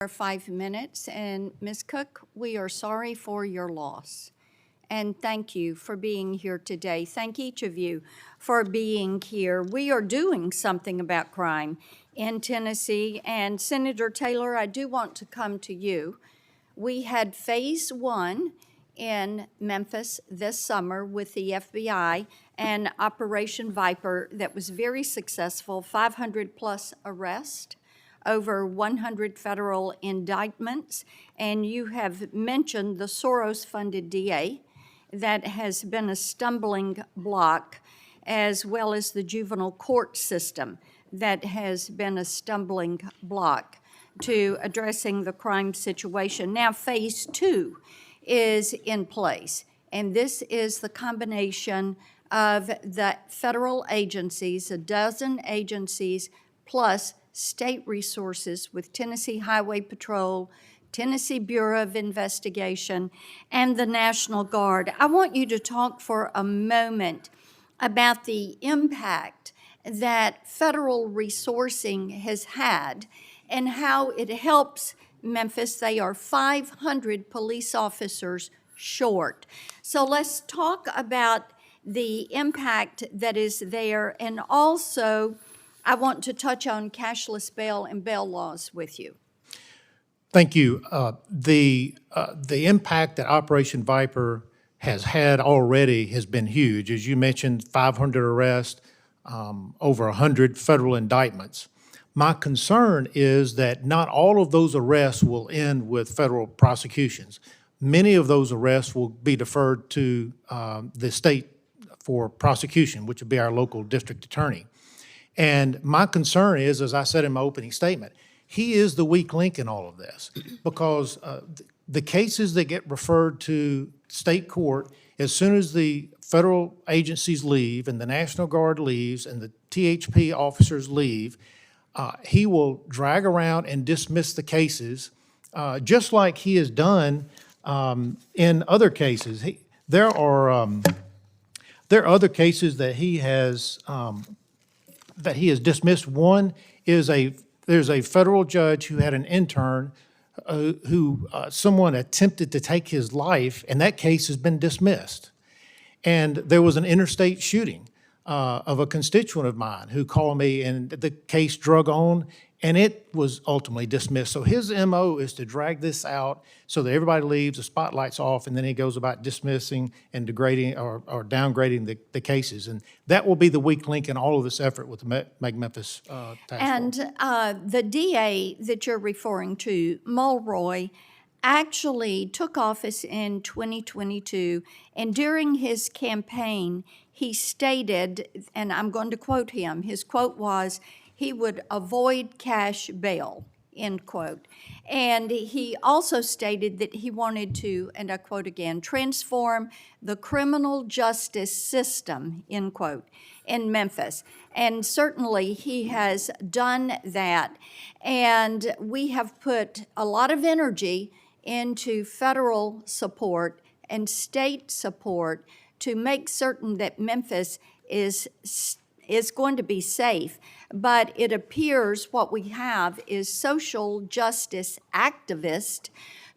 For 5 minutes, and Ms. Cook, we are sorry for your loss. And thank you for being here today. Thank each of you for being here. We are doing something about crime in Tennessee, and Senator Taylor, I do want to come to you. We had phase 1 in Memphis this summer with the FBI and Operation Viper that was very successful, 500 plus arrests, over 100 federal indictments, and you have mentioned the Soros-funded DA that has been a stumbling block, as well as the juvenile court system that has been a stumbling block to addressing the crime situation. Now, phase 2 is in place, and this is the combination of the federal agencies, a dozen agencies, plus state resources with Tennessee Highway Patrol, Tennessee Bureau of Investigation, and the National Guard. I want you to talk for a moment about the impact that federal resourcing has had and how it helps Memphis. They are 500 police officers short. So let's talk about the impact that is there, and also I want to touch on cashless bail and bail laws with you. Thank you. The impact that Operation Viper has had already has been huge. As you mentioned, 500 arrests, over 100 federal indictments. My concern is that not all of those arrests will end with federal prosecutions. Many of those arrests will be deferred to the state for prosecution, which would be our local district attorney. And my concern is, as I said in my opening statement, he is the weak link in all of this, because the cases that get referred to state court, as soon as the federal agencies leave and the National Guard leaves and the THP officers leave, he will drag around and dismiss the cases, just like he has done in other cases. There are other cases that he has dismissed. One is there's a federal judge who had an intern who someone attempted to take his life, and that case has been dismissed. And there was an interstate shooting of a constituent of mine who called me, and the case drug on, and it was ultimately dismissed. So his MO is to drag this out so that everybody leaves, the spotlight's off, and then he goes about dismissing and degrading or downgrading the cases. And that will be the weak link in all of this effort with the Make Memphis task force. And the DA that you're referring to, Mulroy, actually took office in 2022, and during his campaign, he stated, and I'm going to quote him, his quote was, he would avoid cash bail, end quote. And he also stated that he wanted to, and I quote again, transform the criminal justice system, end quote, in Memphis. And certainly he has done that. And we have put a lot of energy into federal support and state support to make certain that Memphis is going to be safe. But it appears what we have is social justice activists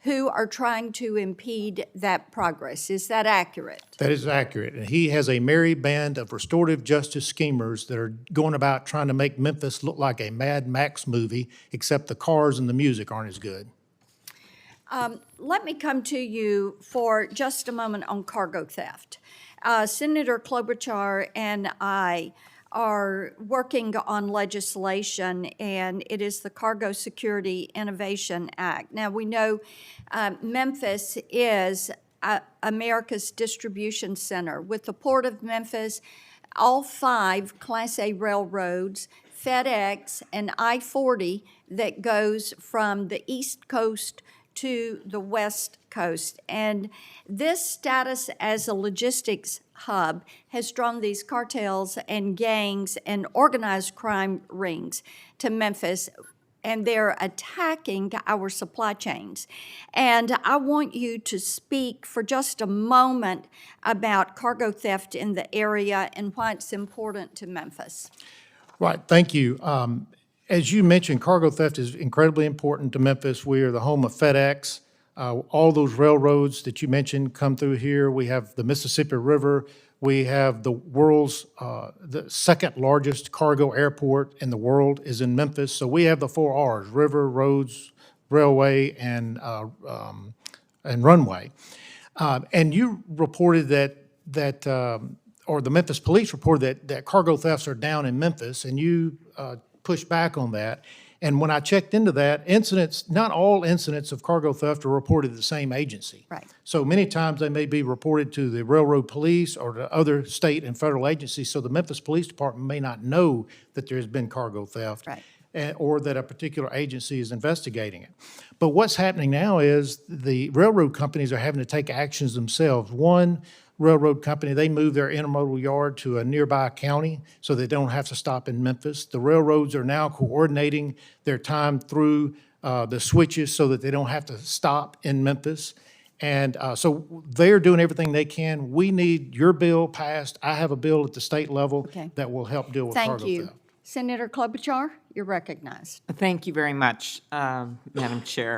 who are trying to impede that progress. Is that accurate? That is accurate. And he has a merry band of restorative justice schemers that are going about trying to make Memphis look like a Mad Max movie, except the cars and the music aren't as good. Let me come to you for just a moment on cargo theft. Senator Klobuchar and I are working on legislation, and it is the Cargo Security Innovation Act. Now, we know Memphis is America's distribution center. With the Port of Memphis, all 5 Class A railroads, FedEx, and I-40 that goes from the East Coast to the West Coast. And this status as a logistics hub has drawn these cartels and gangs and organized crime rings to Memphis, and they're attacking our supply chains. And I want you to speak for just a moment about cargo theft in the area and why it's important to Memphis. Right, thank you. As you mentioned, cargo theft is incredibly important to Memphis. We are the home of FedEx. All those railroads that you mentioned come through here. We have the Mississippi River. We have the world's, the second largest cargo airport in the world is in Memphis. So we have the 4 R's: river, roads, railway, and runway. And you reported or the Memphis police reported that cargo thefts are down in Memphis, and you pushed back on that. And when I checked into that, not all incidents of cargo theft are reported to the same agency. Right. So many times they may be reported to the railroad police or to other state and federal agencies. So the Memphis Police Department may not know that there's been cargo theft. Right. Or that a particular agency is investigating it. But what's happening now is the railroad companies are having to take actions themselves. One railroad company, they moved their intermodal yard to a nearby county so they don't have to stop in Memphis. The railroads are now coordinating their time through the switches so that they don't have to stop in Memphis. And so they're doing everything they can. We need your bill passed. I have a bill at the state level Okay. that will help deal with Thank cargo you. theft. Senator Klobuchar, you're recognized. Thank you very much, Madam Chair.